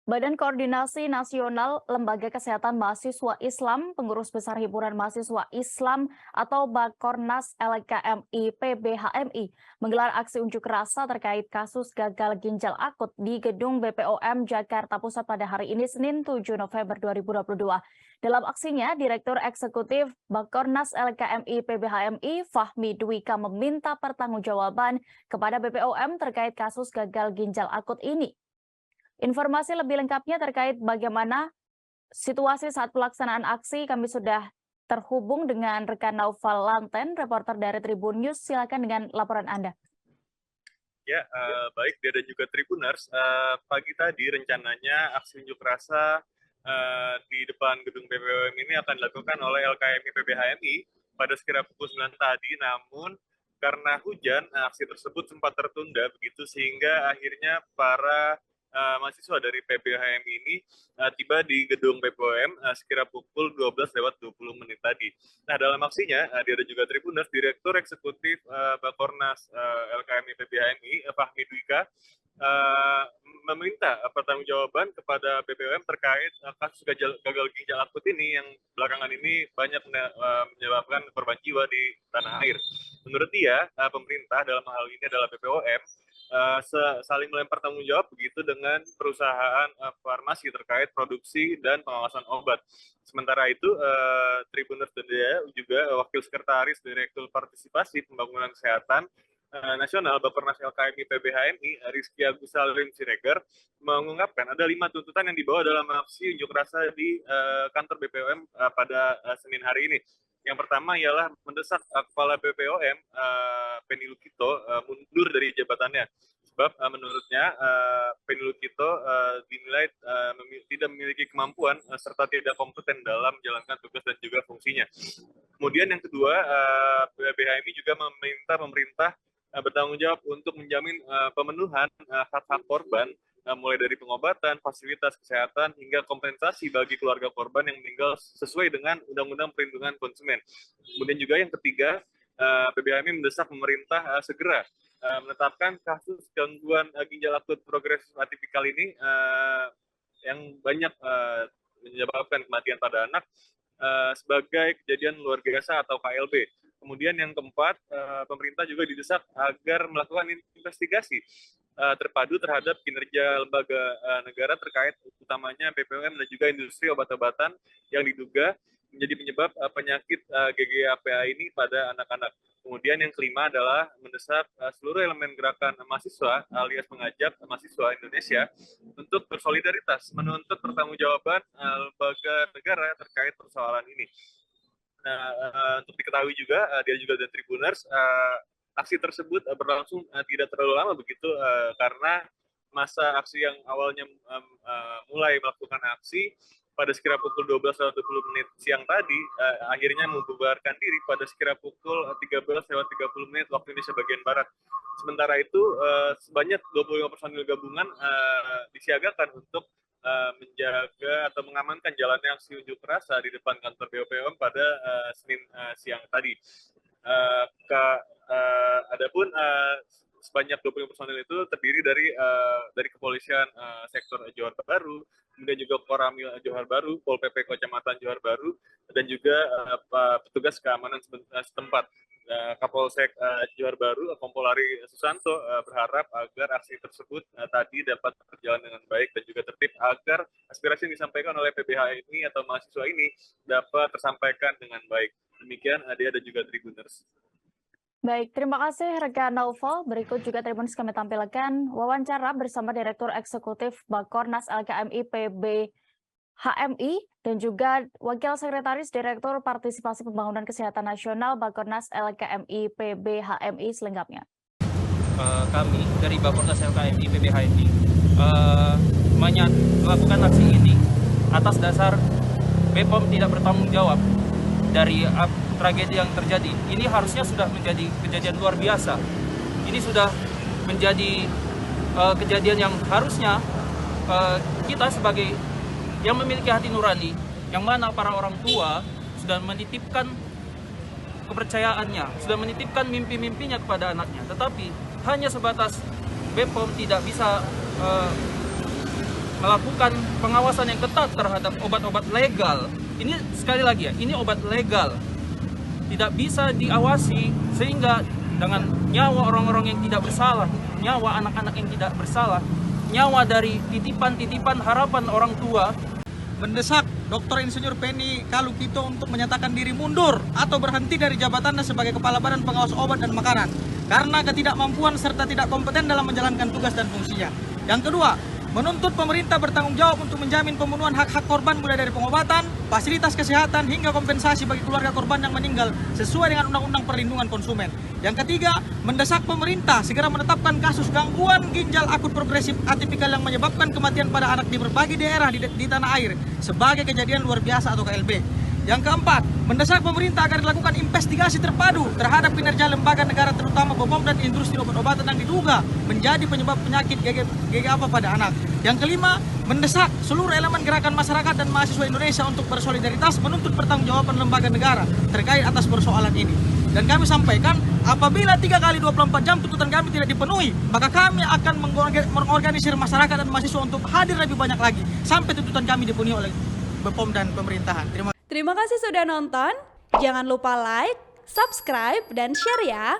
Badan Koordinasi Nasional Lembaga Kesehatan Mahasiswa Islam, Pengurus Besar Himpunan Mahasiswa Islam atau Bakornas LKMI PBHMI menggelar aksi unjuk rasa terkait kasus gagal ginjal akut di Gedung BPOM Jakarta Pusat pada hari ini Senin 7 November 2022. Dalam aksinya, Direktur Eksekutif Bakornas LKMI PBHMI Fahmi Dwika meminta pertanggungjawaban kepada BPOM terkait kasus gagal ginjal akut ini. Informasi lebih lengkapnya terkait bagaimana situasi saat pelaksanaan aksi, kami sudah terhubung dengan rekan Naufal Lanten, reporter dari Tribun News. Silakan dengan laporan Anda. Ya, baik dia dan juga Tribuners. Pagi tadi rencananya aksi unjuk rasa di depan gedung BPOM ini akan dilakukan oleh LKMI PBHMI pada sekira pukul 9 tadi, namun karena hujan, aksi tersebut sempat tertunda begitu sehingga akhirnya para mahasiswa dari PBHMI ini tiba di gedung BPOM sekira pukul 12:20 tadi. Nah, dalam aksinya, dia dan juga Tribuners, Direktur Eksekutif Bakornas LKMI PBHMI, Fahmi Dwika, meminta pertanggungjawaban kepada BPOM terkait kasus gagal ginjal akut ini yang belakangan ini banyak menyebabkan korban jiwa di tanah air. Menurut dia, pemerintah dalam hal ini adalah BPOM saling melempar tanggung jawab begitu dengan perusahaan farmasi terkait produksi dan pengawasan obat. Sementara itu, Tribuners dan dia juga Wakil Sekretaris Direktur Partisipasi Pembangunan Kesehatan Nasional Bakornas LKMI PBHMI Rizky Agus Salim Siregar mengungkapkan ada 5 tuntutan yang dibawa dalam aksi unjuk rasa di kantor BPOM pada Senin hari ini. Yang pertama ialah mendesak Kepala BPOM Penny Lukito mundur dari jabatannya. Sebab menurutnya Penny Lukito dinilai tidak memiliki kemampuan serta tidak kompeten dalam menjalankan tugas dan juga fungsinya. Kemudian yang kedua, BPHMI juga meminta pemerintah bertanggung jawab untuk menjamin pemenuhan hak-hak korban, mulai dari pengobatan, fasilitas kesehatan, hingga kompensasi bagi keluarga korban yang meninggal sesuai dengan Undang-Undang Perlindungan Konsumen. Kemudian juga yang ketiga, PBHMI mendesak pemerintah segera menetapkan kasus gangguan ginjal akut progresif atipikal ini yang banyak menyebabkan kematian pada anak sebagai kejadian luar biasa atau KLB. Kemudian yang keempat, pemerintah juga didesak agar melakukan investigasi terpadu terhadap kinerja lembaga negara terkait utamanya BPOM dan juga industri obat-obatan yang diduga menjadi penyebab penyakit GGAPA ini pada anak-anak. Kemudian yang kelima adalah mendesak seluruh elemen gerakan mahasiswa alias mengajak mahasiswa Indonesia untuk bersolidaritas menuntut pertanggungjawaban lembaga negara terkait persoalan ini. Nah, untuk diketahui juga, dia juga dan Tribuners, aksi tersebut berlangsung tidak terlalu lama begitu karena masa aksi yang awalnya mulai melakukan aksi pada sekira pukul 12:20 siang tadi akhirnya membubarkan diri pada sekira pukul 13:30 waktu Indonesia bagian barat. Sementara itu sebanyak 25 personil gabungan disiagakan untuk menjaga atau mengamankan jalannya aksi unjuk rasa di depan kantor BPOM pada Senin siang tadi. Adapun sebanyak 20 personil itu terdiri dari kepolisian sektor Johar Baru, kemudian juga Koramil Johar Baru, Pol PP Kecamatan Johar Baru, dan juga petugas keamanan setempat. Kapolsek Johar Baru, Kompolari Susanto berharap agar aksi tersebut tadi dapat berjalan dengan baik dan juga tertib agar aspirasi yang disampaikan oleh PBHMI atau mahasiswa ini dapat tersampaikan dengan baik. Demikian Adia dan juga Tribuners. Baik, terima kasih rekan Naufal. Berikut juga Tribuners kami tampilkan wawancara bersama Direktur Eksekutif Bakornas LKMI PBHMI dan juga Wakil Sekretaris Direktur Partisipasi Pembangunan Kesehatan Nasional Bakornas LKMI PBHMI selengkapnya. Kami dari Bakornas LKMI PBHMI melakukan aksi ini atas dasar BPOM tidak bertanggung jawab dari tragedi yang terjadi. Ini harusnya sudah menjadi kejadian luar biasa. Ini sudah menjadi kejadian yang harusnya kita sebagai yang memiliki hati nurani, yang mana para orang tua sudah menitipkan kepercayaannya, sudah menitipkan mimpi-mimpinya kepada anaknya. Tetapi hanya sebatas BPOM tidak bisa melakukan pengawasan yang ketat terhadap obat-obat legal. Ini sekali lagi ya, ini obat legal. Tidak bisa diawasi sehingga dengan nyawa orang-orang yang tidak bersalah, nyawa anak-anak yang tidak bersalah, nyawa dari titipan-titipan harapan orang tua, mendesak Dr. Insinyur Penny Kalukito untuk menyatakan diri mundur atau berhenti dari jabatannya sebagai Kepala Badan Pengawas Obat dan Makanan karena ketidakmampuan serta tidak kompeten dalam menjalankan tugas dan fungsinya. Yang kedua, menuntut pemerintah bertanggung jawab untuk menjamin pemenuhan hak-hak korban mulai dari pengobatan, fasilitas kesehatan hingga kompensasi bagi keluarga korban yang meninggal sesuai dengan Undang-Undang Perlindungan Konsumen. Yang ketiga, mendesak pemerintah segera menetapkan kasus gangguan ginjal akut progresif atipikal yang menyebabkan kematian pada anak di berbagai daerah di tanah air sebagai kejadian luar biasa atau KLB. Yang keempat, mendesak pemerintah agar dilakukan investigasi terpadu terhadap kinerja lembaga negara terutama BPOM dan industri obat-obatan yang diduga menjadi penyebab penyakit GGAPA pada anak. Yang kelima, mendesak seluruh elemen gerakan masyarakat dan mahasiswa Indonesia untuk bersolidaritas menuntut pertanggungjawaban lembaga negara terkait atas persoalan ini. Dan kami sampaikan, apabila 3 kali 24 jam tuntutan kami tidak dipenuhi, maka kami akan mengorganisir masyarakat dan mahasiswa untuk hadir lebih banyak lagi sampai tuntutan kami dipenuhi oleh BPOM dan pemerintahan. Terima kasih sudah nonton. Jangan lupa like, subscribe, dan share ya.